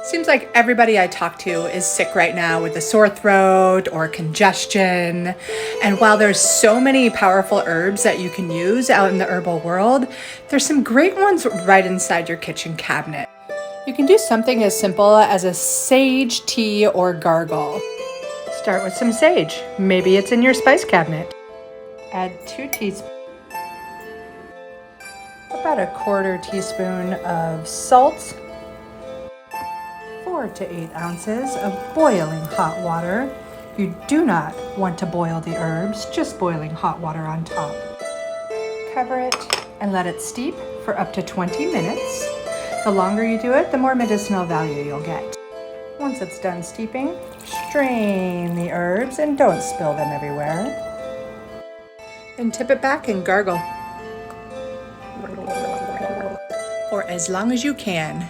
Seems like everybody I talk to is sick right now with a sore throat or congestion. And while there's so many powerful herbs that you can use out in the herbal world, there's some great ones right inside your kitchen cabinet. You can do something as simple as a sage tea or gargle. Start with some sage. Maybe it's in your spice cabinet. Add 2 teaspoons, about a 1/4 teaspoon of salt, 4 to 8 ounces of boiling hot water. You do not want to boil the herbs, just boiling hot water on top. Cover it and let it steep for up to 20 minutes. The longer you do it, the more medicinal value you'll get. Once it's done steeping, strain the herbs and don't spill them everywhere. Then tip it back and gargle for as long as you can.